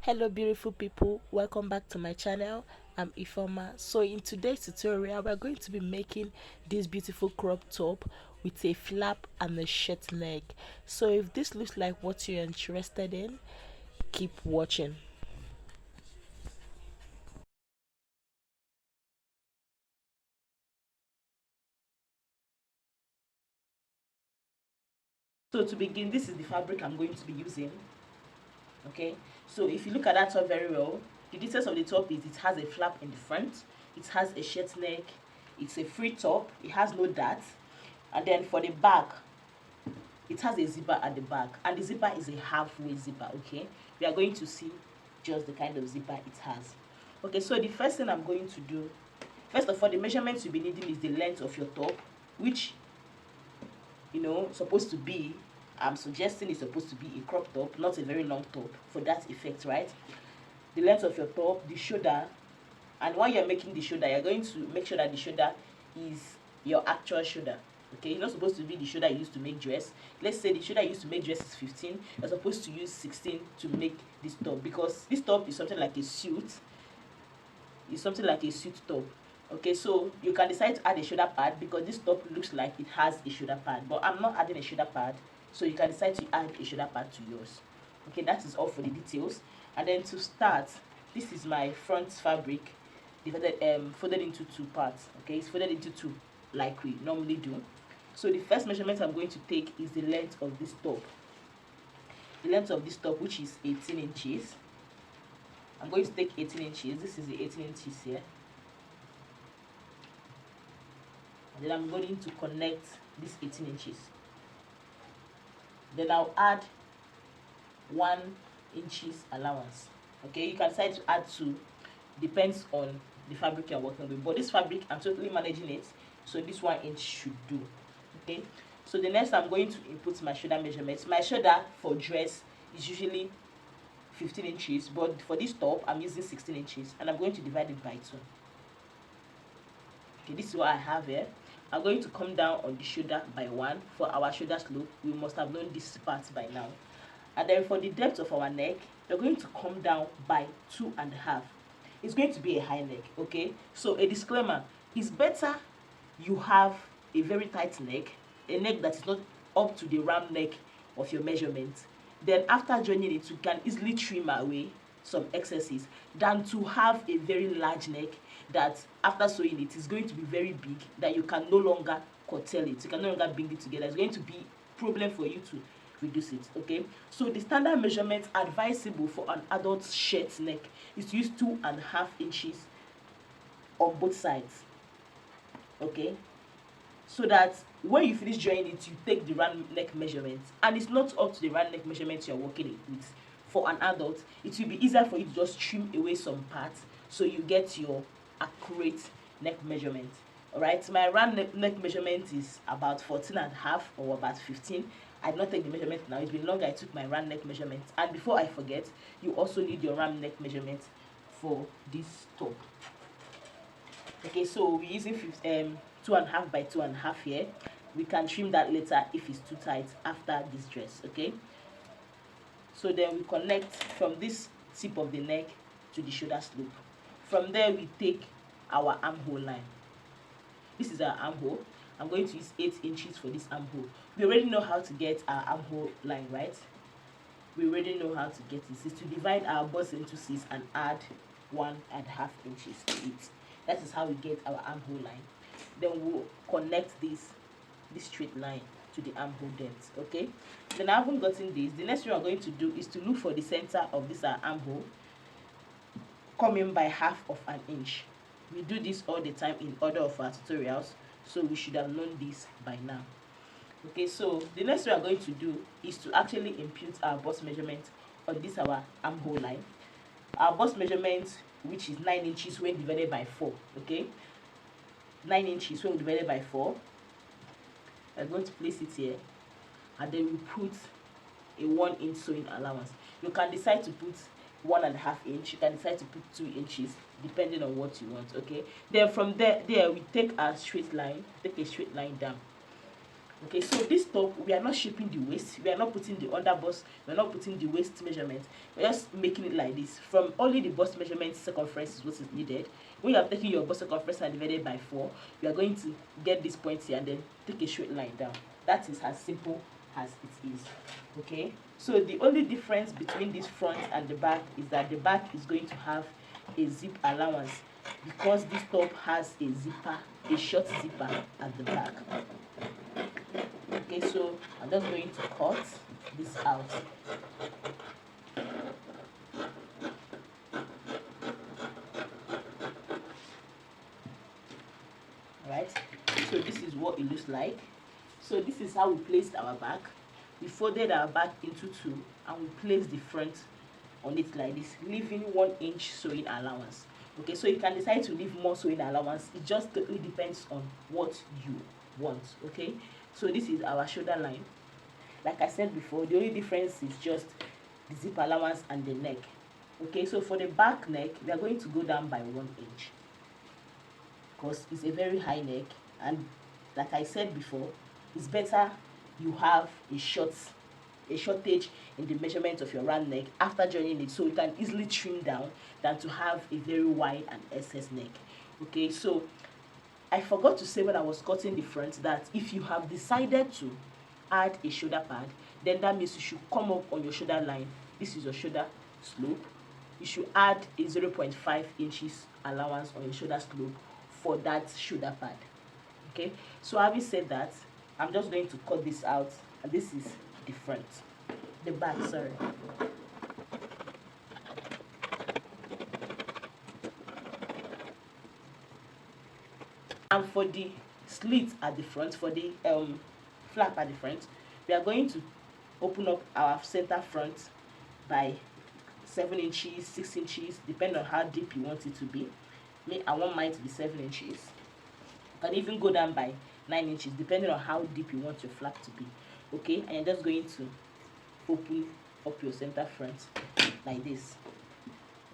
Hello beautiful people, welcome back to my channel. I'm Ifoma. So in today's tutorial we're going to be making this beautiful crop top with a flap and a shirt neck. So if this looks like what you're interested in, keep watching. So to begin, this is the fabric I'm going to be using. Okay, so if you look at that top very well, the details of the top is it has a flap in the front, it has a shirt neck, it's a free top, it has no dart, and then for the back it has a zipper at the back, and the zipper is a halfway zipper. Okay, we are going to see just the kind of zipper it has. Okay, so the first thing I'm going to do, first of all, the measurements you'll be needing is the length of your top, which supposed to be, I'm suggesting it's supposed to be a crop top, not a very long top for that effect, right? The length of your top, the shoulder, and while you're making the shoulder, you're going to make sure that the shoulder is your actual shoulder. Okay, it's not supposed to be the shoulder you used to make dress. Let's say the shoulder you used to make dress is 15, you're supposed to use 16 to make this top, because this top is something like a suit. It's something like a suit top. Okay, so you can decide to add a shoulder pad, because this top looks like it has a shoulder pad, but I'm not adding a shoulder pad, so you can decide to add a shoulder pad to yours. Okay, that is all for the details. And then to start, this is my front fabric divided folded into two parts. Okay, it's folded into two like we normally do. So the first measurement I'm going to take is the length of this top. The length of this top, which is 18 inches. I'm going to take 18 inches. This is the 18 inches here. And then I'm going to connect this 18 inches. Then I'll add 1 inches allowance. Okay, you can decide to add 2, depends on the fabric you're working with, but this fabric I'm totally managing it, so this 1 inch should do. Okay, so the next I'm going to input my shoulder measurements. My shoulder for dress is usually 15 inches, but for this top I'm using 16 inches, and I'm going to divide it by 2. Okay, this is what I have here. I'm going to come down on the shoulder by 1 for our shoulder slope. We must have known this part by now. And then for the depth of our neck, we're going to come down by 2.5. It's going to be a high neck. Okay, so a disclaimer: it's better you have a very tight neck, a neck that is not up to the round neck of your measurement. Then after joining it, you can easily trim away some excesses, than to have a very large neck that after sewing it is going to be very big, that you can no longer curtail it, you can no longer bring it together. It's going to be problem for you to reduce it. Okay, so the standard measurement advisable for an adult shirt neck is to use 2.5 inches on both sides. Okay, so that when you finish joining it, you take the round neck measurement, and it's not up to the round neck measurement you're working with. For an adult, it will be easier for you to just trim away some parts, so you get your accurate neck measurement. All right, my round neck measurement is about 14.5 or about 15. I did not take the measurement now, it's been long I took my round neck measurement. And before I forget, you also need your round neck measurement for this top. Okay, so we're using 2.5 by 2.5 here. We can trim that later if it's too tight after this dress. Okay, so then we connect from this tip of the neck to the shoulder slope. From there we take our armhole line. This is our armhole. I'm going to use 8 inches for this armhole. We already know how to get our armhole line, right? We already know how to get it. It's to divide our bust into 6 and add 1.5 inches to it. That is how we get our armhole line. Then we'll connect this straight line to the armhole depth. Okay, then I haven't gotten this. The next thing we're going to do is to look for the center of this armhole, coming by 1/2 inch. We do this all the time in order of our tutorials, so we should have known this by now. Okay, so the next thing we are going to do is to actually impute our bust measurement on this our armhole line. Our bust measurement, which is 9 inches when divided by 4. Okay, 9 inches when divided by 4. I'm going to place it here, and then we put a 1 inch sewing allowance. You can decide to put 1.5 inch, you can decide to put 2 inches, depending on what you want. Okay, then from there we take a straight line, down. Okay, so this top, we are not shaping the waist, we are not putting the under bust, we are not putting the waist measurement, we're just making it like this. From only the bust measurement, circumference is what is needed. When you have taken your bust circumference and divided by 4, you are going to get this point here and then take a straight line down. That is as simple as it is. Okay, so the only difference between this front and the back is that the back is going to have a zip allowance, because this top has a zipper, a short zipper at the back. Okay, so I'm just going to cut this out. Alright, so this is what it looks like. So this is how we placed our back. We folded our back into 2 and we placed the front on it like this, leaving 1 inch sewing allowance. Okay, so you can decide to leave more sewing allowance. It just totally depends on what you want. Okay, so this is our shoulder line. Like I said before, the only difference is just the zip allowance and the neck. Okay, so for the back neck, we are going to go down by 1 inch because it's a very high neck, and like I said before, it's better you have a shortage in the measurement of your round neck after joining it, so you can easily trim down than to have a very wide and excess neck. Okay, so I forgot to say when I was cutting the front that if you have decided to add a shoulder pad, then that means you should come up on your shoulder line. This is your shoulder slope. You should add a 0.5 inches allowance on your shoulder slope for that shoulder pad. Okay, so having said that, I'm just going to cut this out, and this is the front, the back, sorry. And for the slit at the front, for the flap at the front, we are going to open up our center front by 7 inches, 6 inches, depending on how deep you want it to be. Me, I want mine to be 7 inches. You can even go down by 9 inches, depending on how deep you want your flap to be. Okay, and you're just going to open up your center front like this.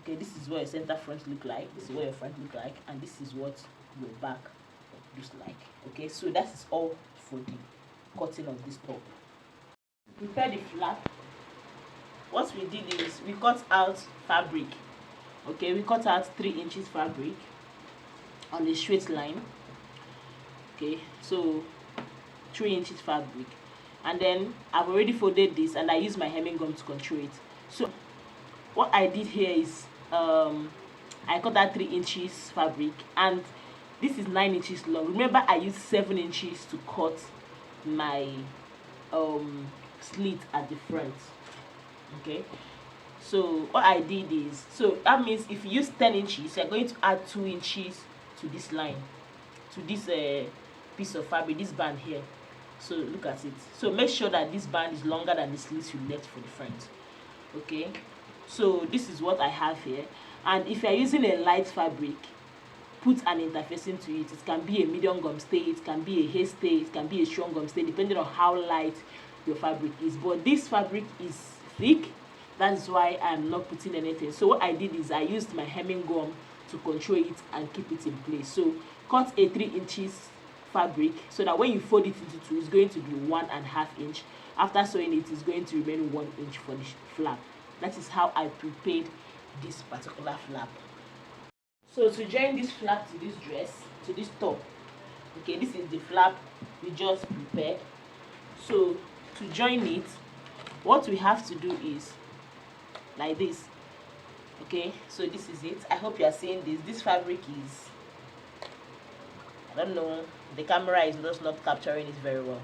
Okay, this is what your center front look like, this is what your front look like, and this is what your back looks like. Okay, so that is all for the cutting of this top. Prepare the flap. What we did is we cut out fabric. Okay, we cut out 3 inches fabric on the straight line. Okay, so 3 inches fabric, and then I've already folded this and I use my hemming gum to control it. So what I did here is I cut out 3 inches fabric, and this is 9 inches long. Remember, I used 7 inches to cut my slit at the front. Okay, so what I did is, so that means if you use 10 inches, you're going to add 2 inches to this line, to this piece of fabric, this band here. So look at it. So make sure that this band is longer than the slit you left for the front. Okay, so this is what I have here. And if you're using a light fabric, put an interfacing to it. It can be a medium gum stay, it can be a hair stay, it can be a strong gum stay, depending on how light your fabric is. But this fabric is thick, that's why I'm not putting anything. So what I did is I used my hemming gum to control it and keep it in place. So cut a 3 inches fabric so that when you fold it into 2, it's going to be 1.5 inch. After sewing it, is going to remain 1 inch for the flap. That is how I prepared this particular flap. So to join this flap to this dress, to this top, okay, this is the flap we just prepared. So to join it, what we have to do is like this. Okay, so this is it. I hope you are seeing this. This fabric is, I don't know, the camera is just not capturing it very well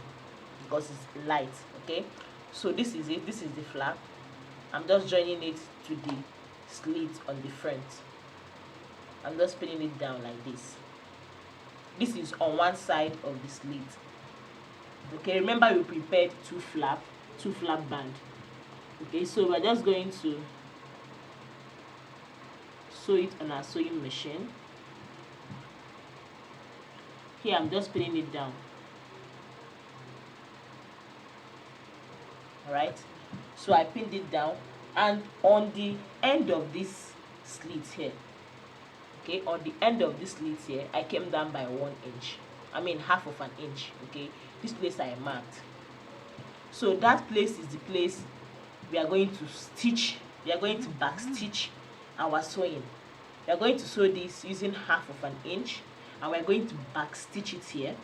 because it's light. Okay, so this is it. This is the flap. I'm just joining it to the slit on the front. I'm just pinning it down like this. This is on one side of the slit. Okay, remember we prepared two flap band. Okay, so we're just going to sew it on our sewing machine. Here I'm just pinning it down. Alright, so I pinned it down, and on the end of this slit here, on the end of this slit here, I came down by 1 inch. I mean half of an inch. Okay, this place I marked. So that place is the place we are going to stitch, we are going to back stitch our sewing. We are going to sew this using 1/2 inch, and we are going to back stitch it here.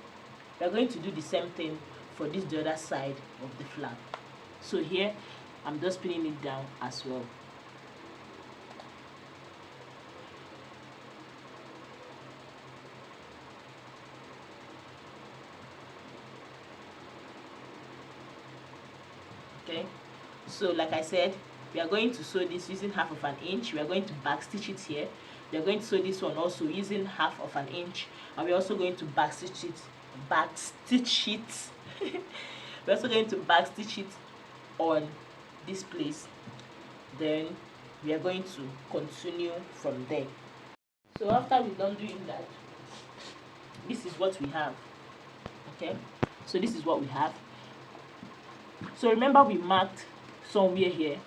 We are going to do the same thing for this the other side of the flap. So here I'm just pinning it down as well. Okay, so like I said, we are going to sew this using 1/2 inch. We are going to back stitch it here. We are going to sew this one also using 1/2 inch, and we're also going to back stitch it. We're also going to back stitch it on this place. Then we are going to continue from there. So after we're done doing that, this is what we have. Okay, so this is what we have. So remember, we marked somewhere here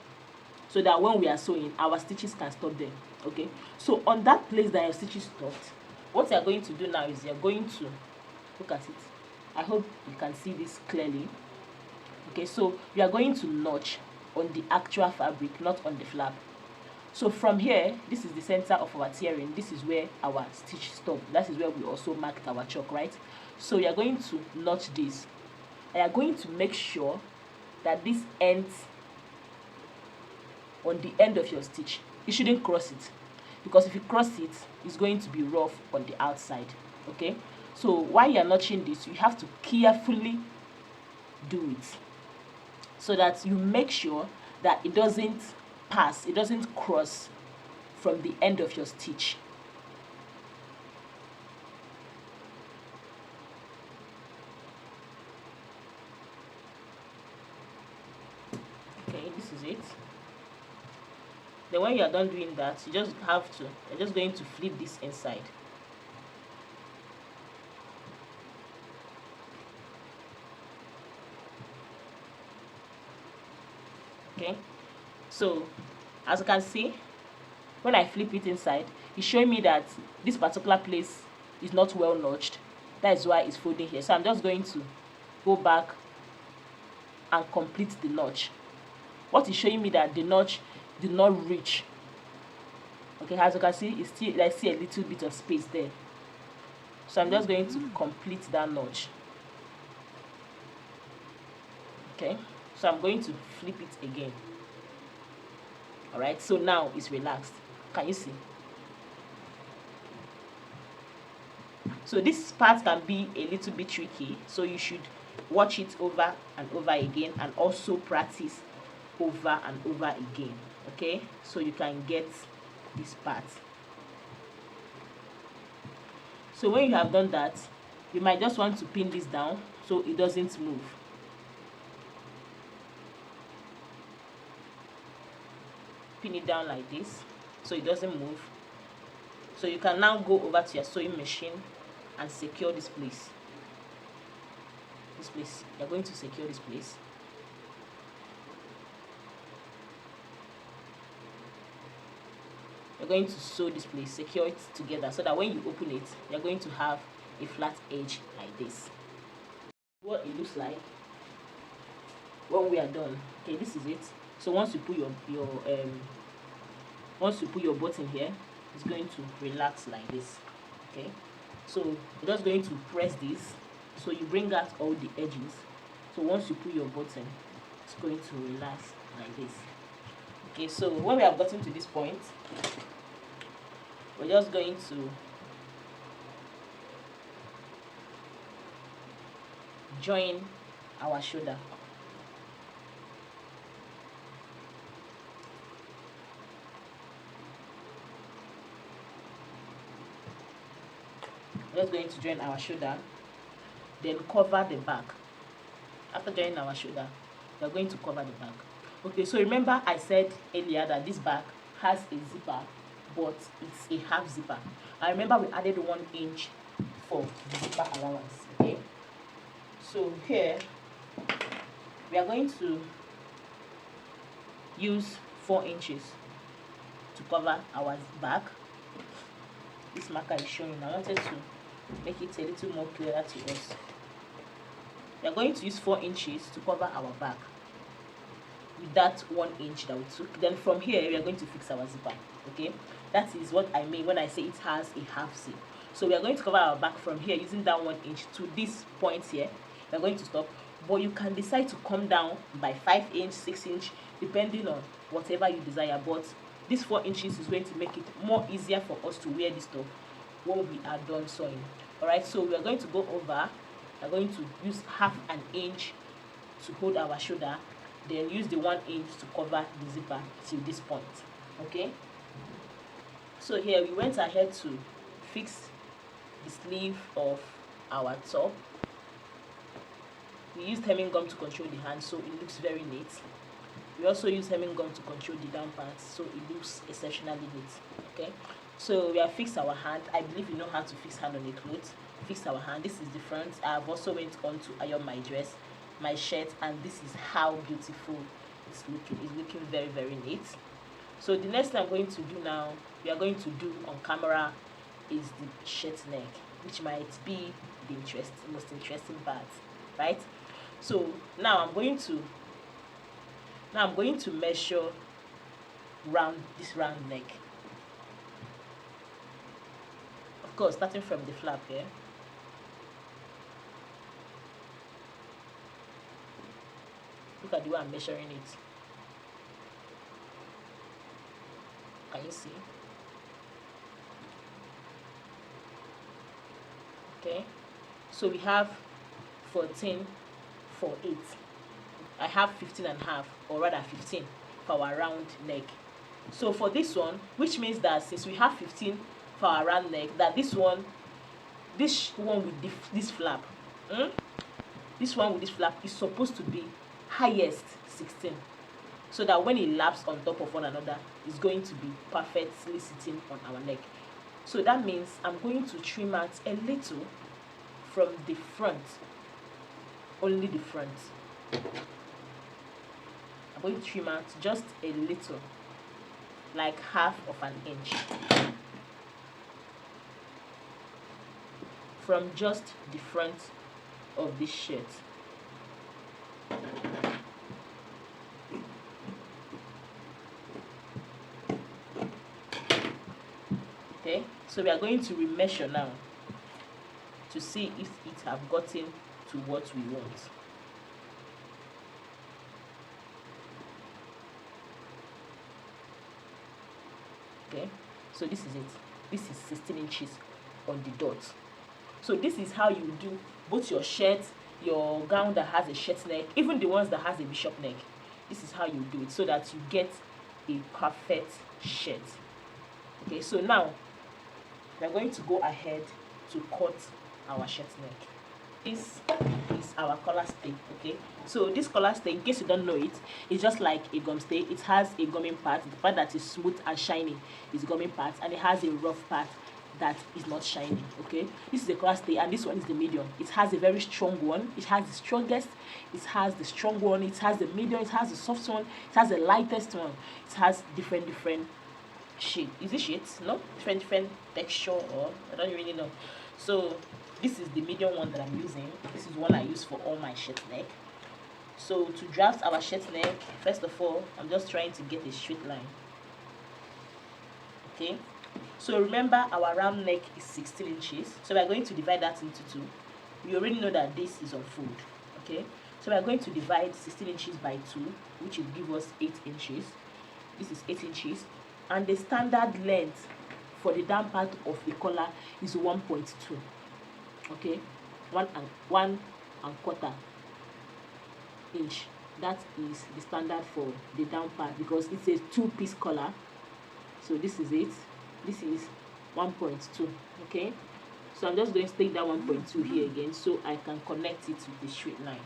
so that when we are sewing, our stitches can stop there. Okay, so on that place that your stitches stopped, what you are going to do now is you are going to look at it. I hope you can see this clearly. Okay, so we are going to notch on the actual fabric, not on the flap. So from here, this is the center of our tearing. This is where our stitch stopped. That is where we also marked our chalk, right? So you are going to notch this. And you are going to make sure that this ends on the end of your stitch. You shouldn't cross it, because if you cross it, it's going to be rough on the outside. Okay, so while you are notching this, you have to carefully do it so that you make sure that it doesn't pass, it doesn't cross from the end of your stitch. Okay, this is it. Then when you are done doing that, you're just going to flip this inside. Okay, so as you can see, when I flip it inside, it's showing me that this particular place is not well notched. That is why it's folding here. So I'm just going to go back and complete the notch. What is showing me that the notch did not reach. Okay, as you can see, it's still, I see a little bit of space there. So I'm just going to complete that notch. Okay, so I'm going to flip it again. All right, so now it's relaxed. Can you see? So this part can be a little bit tricky, so you should watch it over and over again, and also practice over and over again. Okay, so you can get this part. So when you have done that, you might just want to pin this down so it doesn't move. Pin it down like this so it doesn't move. So you can now go over to your sewing machine and secure this place. You're going to secure this place. You're going to sew this place, secure it together so that when you open it, you're going to have a flat edge like this. What it looks like when we are done. Okay, this is it. So once you put your button here, it's going to relax like this. Okay, so you're just going to press this so you bring out all the edges. So once you put your button, it's going to relax like this. Okay, so when we have gotten to this point, we're just going to join our shoulder. We're just going to join our shoulder, then cover the back. After joining our shoulder, we're going to cover the back. Okay, so remember I said earlier that this back has a zipper, but it's a half zipper. I remember we added 1 inch for the zipper allowance. Okay, so here we are going to use 4 inches to cover our back. This marker is showing. I wanted to make it a little more clearer to us. we are going to use 4 inches to cover our back with that 1 inch that we took. Then from here we are going to fix our zipper. Okay, that is what I mean when I say it has a half zip. So we are going to cover our back from here using that 1 inch to this point here. We are going to stop, but you can decide to come down by 5 inch, 6 inch, depending on whatever you desire. But this 4 inches is going to make it more easier for us to wear this top when we are done sewing. Alright, so we are going to go over. We are going to use half an inch to hold our shoulder, then use the 1 inch to cover the zipper till this point. Okay, so here we went ahead to fix the sleeve of our top. We used hemming gum to control the hand, so it looks very neat. We also use hemming gum to control the down part, so it looks exceptionally neat. Okay, so we have fixed our hand. I believe you know how to fix hand on a cloth. Fix our hand. This is the front. I have also went on to iron my dress, my shirt, and this is how beautiful it's looking. It's looking very, very neat. So the next thing I'm going to do now, we are going to do on camera, is the shirt neck, which might be the most interesting part, right? So now I'm going to measure this round neck. Of course, starting from the flap here. Look at the way I'm measuring it. Can you see? Okay, so we have 14 for 8. I have 15 and a half, or rather 15 for our round neck. So for this one, which means that since we have 15 for our round neck, that this one with this flap, this one with this flap is supposed to be highest 16, so that when it laps on top of one another, it's going to be perfectly sitting on our neck. So that means I'm going to trim out a little from the front, only the front. I'm going to trim out just a little, like half of an inch, from just the front of this shirt. Okay, so we are going to remeasure now to see if it have gotten to what we want. Okay, so this is it. This is 16 inches on the dot. So this is how you do both your shirt, your gown that has a shirt neck, even the ones that has a bishop neck. This is how you do it so that you get a perfect shirt. Okay, so now we're going to go ahead to cut our shirt neck. This is our collar stay. Okay, so this collar stay, in case you don't know it, it's just like a gum stay. It has a gumming part. The part that is smooth and shiny is gumming part, and it has a rough part that is not shiny. Okay, this is the collar stay, and this one is the medium. It has a very strong one. It has the strongest, it has the strong one, it has the medium, it has the soft one, it has the lightest one. It has different shade. Is it shades? No, different texture, or I don't really know. So this is the medium one that I'm using. This is one I use for all my shirt neck. So to draft our shirt neck, first of all, I'm just trying to get a straight line. Okay, so remember our round neck is 16 inches, so we are going to divide that into 2. You already know that this is on fold. Okay, so we are going to divide 16 inches by 2, which will give us 8 inches. This is 8 inches, and the standard length for the down part of the collar is 1.2. okay, 1.25 inch. That is the standard for the down part, because it's a 2-piece collar. So this is it. This is 1.2. okay, so I'm just going to take that 1.2 here again, so I can connect it with a straight line.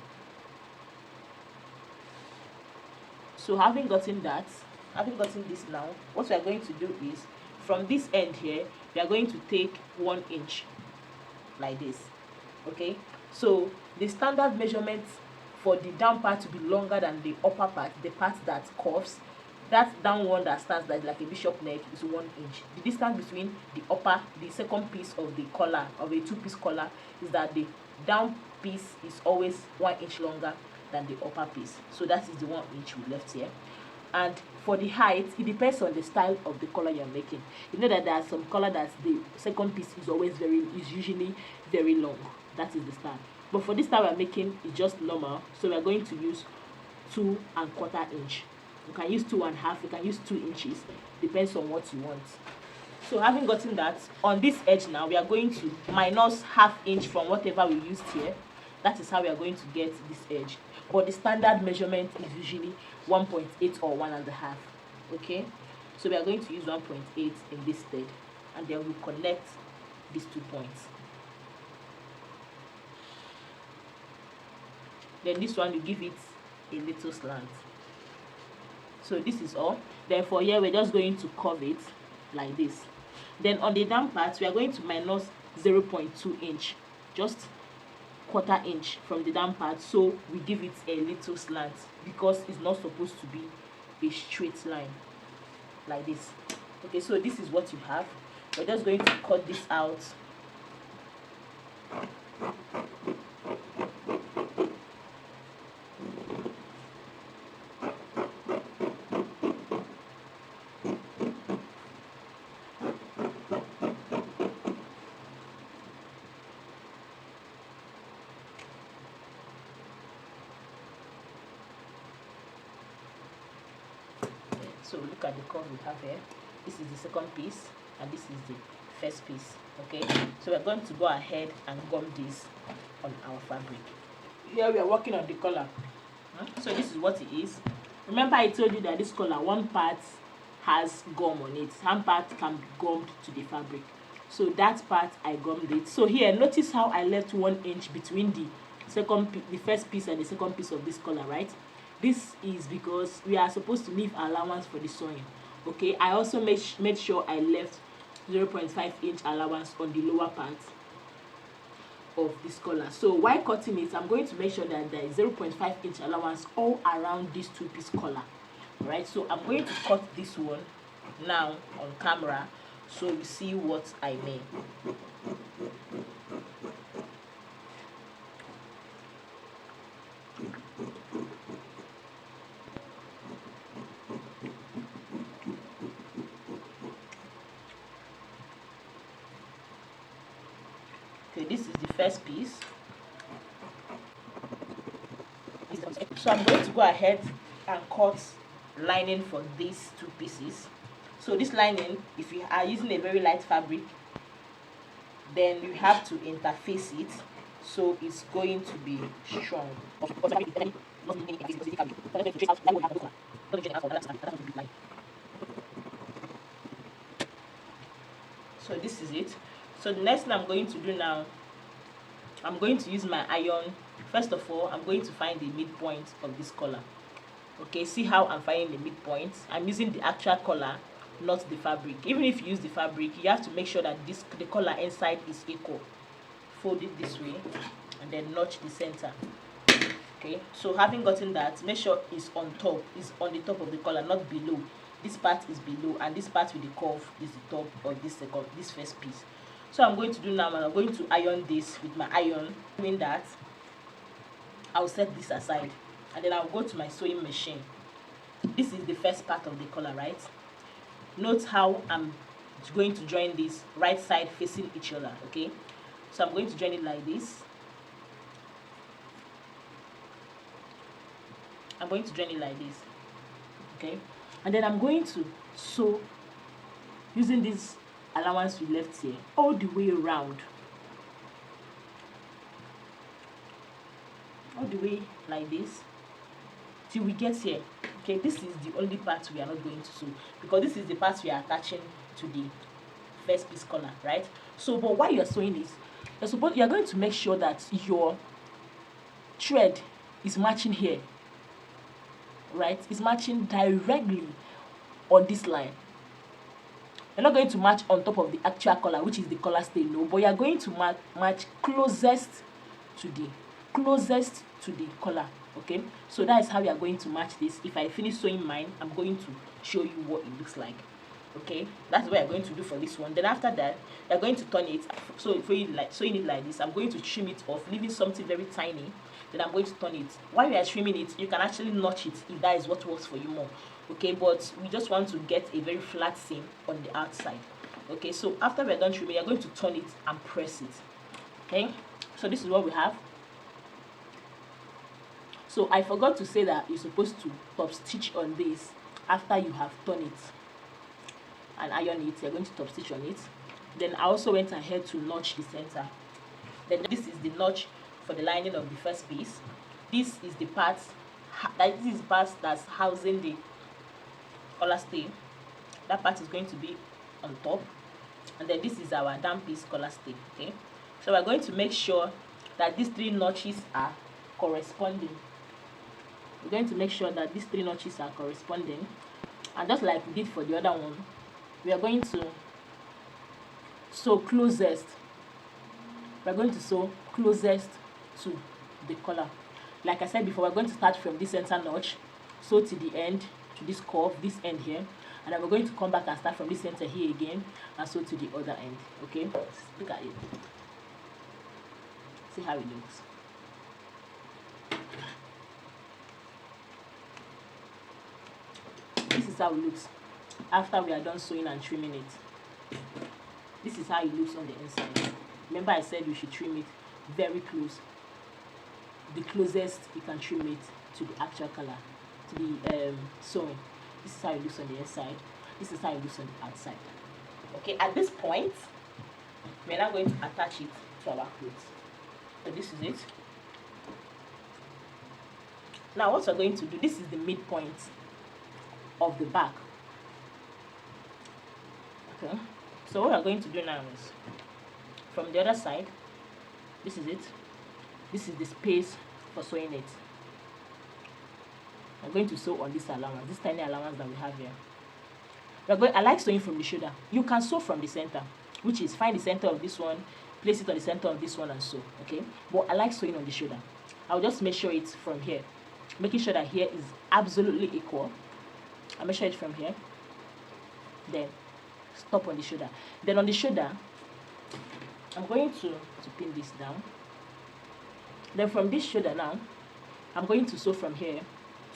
So having gotten this now, what we are going to do is, from this end here, we are going to take 1 inch like this. Okay, so the standard measurement for the down part to be longer than the upper part, the part that curves, that down one that stands like a bishop neck, is 1 inch. The distance between the second piece of the collar, of a 2-piece collar, is that the down piece is always 1 inch longer than the upper piece, so that is the 1 inch we left here. And for the height, it depends on the style of the collar you're making. You know that there are some collar that the second piece is usually very long. That is the style. But for this style we're making, it's just normal, so we're going to use 2¼ inch. You can use 2½, you can use 2 inches, depends on what you want. So having gotten that, on this edge now, we are going to minus ½ inch from whatever we used here. That is how we are going to get this edge. But the standard measurement is usually 1.8 or 1½. Okay, so we are going to use 1.8 in this stead, and then we connect these 2 points. Then this one, you give it a little slant. So this is all. Then for here, we're just going to curve it like this. Then on the down part, we are going to minus 0.2 inch, just ¼ inch from the down part, so we give it a little slant because it's not supposed to be a straight line like this. Okay, so this is what you have. We're just going to cut this out. So look at the curve we have here. This is the second piece and this is the first piece. Okay, so we're going to go ahead and gum this on our fabric. Here we are working on the collar. So this is what it is. Remember I told you that this collar, one part has gum on it, one part can be gummed to the fabric. So that part I gummed it. So here, notice how I left 1 inch between the first piece and the second piece of this collar, right? This is because we are supposed to leave allowance for the sewing. Okay, I also made sure I left 0.5 inch allowance on the lower part of this collar. So while cutting it, I'm going to make sure that there is 0.5 inch allowance all around this 2-piece collar. Right, so I'm going to cut this one now on camera so you see what I mean. Okay, this is the first piece. So I'm going to go ahead and cut lining for these 2 pieces. So this lining, if you are using a very light fabric, then you have to interface it so it's going to be strong. So this is it. So the next thing I'm going to do now, I'm going to use my iron. First of all, I'm going to find the midpoint of this collar. Okay, see how I'm finding the midpoint. I'm using the actual collar, not the fabric. Even if you use the fabric, you have to make sure that the collar inside is equal. Fold it this way and then notch the center. Okay, so having gotten that, make sure it's on top, it's on the top of the collar, not below. This part is below and this part with the curve is the top of this first piece. So I'm going to do now, I'm going to iron this with my iron. Doing that, I'll set this aside and then I'll go to my sewing machine. This is the first part of the collar, right? Note how I'm going to join this right side facing each other. Okay, so I'm going to join it like this. I'm going to join it like this. Okay, and then I'm going to sew using this allowance we left here all the way around, all the way like this till we get here. Okay, this is the only part we are not going to sew because this is the part we are attaching to the first piece collar, right? So but while you're sewing this, you're going to make sure that your thread is matching here, right? It's matching directly on this line. You're not going to match on top of the actual collar, which is the collar stain, no, but you're going to match closest to the collar. Okay, so that is how we are going to match this. If I finish sewing mine, I'm going to show you what it looks like. Okay, that's what you're going to do for this one. Then after that, you're going to turn it. So if you like sewing it like this, I'm going to trim it off, leaving something very tiny. Then I'm going to turn it. While you are trimming it, you can actually notch it if that is what works for you more. Okay, but we just want to get a very flat seam on the outside. Okay, so after we're done trimming, you're going to turn it and press it. Okay, so this is what we have. So I forgot to say that you're supposed to top stitch on this after you have done it and iron it. You're going to top stitch on it. Then I also went ahead to notch the center. Then this is the notch for the lining of the first piece. This is the part that's housing the collar stay. That part is going to be on top, and then this is our down piece collar stay. Okay, so we're going to make sure that these three notches are corresponding. We're going to make sure that these three notches are corresponding, and just like we did for the other one, we are going to sew closest. We're going to sew closest to the collar. Like I said before, we're going to start from this center notch, sew to the end, to this curve, this end here, and then we're going to come back and start from this center here again and sew to the other end. Okay, look at it. See how it looks. This is how it looks after we are done sewing and trimming it. This is how it looks on the inside. Remember I said you should trim it very close, the closest you can trim it to the actual color, to the sewing. This is how it looks on the inside. This is how it looks on the outside. Okay, at this point we're now going to attach it to our clothes. So this is it. Now what we're going to do, this is the midpoint of the back. Okay, so what we're going to do now is, from the other side, this is it. This is the space for sewing it. I'm going to sew on this allowance, this tiny allowance that we have here. I like sewing from the shoulder. You can sew from the center, which is find the center of this one, place it on the center of this one and sew. Okay, but I like sewing on the shoulder. I'll just measure it from here, making sure that here is absolutely equal. I'll measure it from here, then stop on the shoulder. Then on the shoulder, I'm going to pin this down. Then from this shoulder now, I'm going to sew from here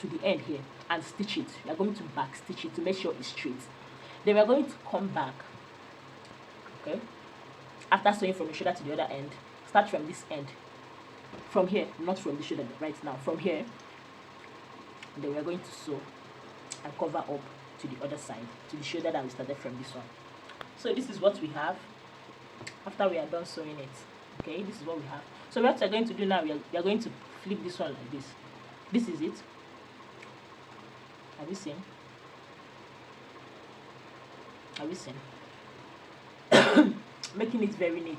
to the end here and stitch it. We're going to back stitch it to make sure it's straight. Then we're going to come back. Okay, after sewing from the shoulder to the other end, start from this end, from here, not from the shoulder right now, from here. And then we're going to sew and cover up to the other side, to the shoulder that we started from this one. So this is what we have after we are done sewing it. Okay, this is what we have. So what we're going to do now, we are going to flip this one like this. This is it. Have you seen? Have you seen? Making it very neat.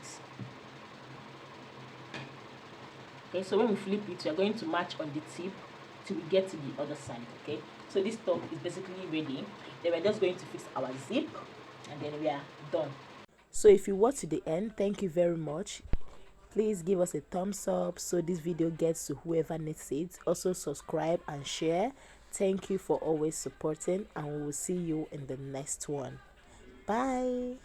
Okay, so when we flip it, we are going to match on the tip till we get to the other side. Okay, so this top is basically ready. Then we're just going to fix our zip, and then we are done. So if you watch to the end, thank you very much. Please give us a thumbs up so this video gets to whoever needs it. Also subscribe and share. Thank you for always supporting, and we will see you in the next one. Bye.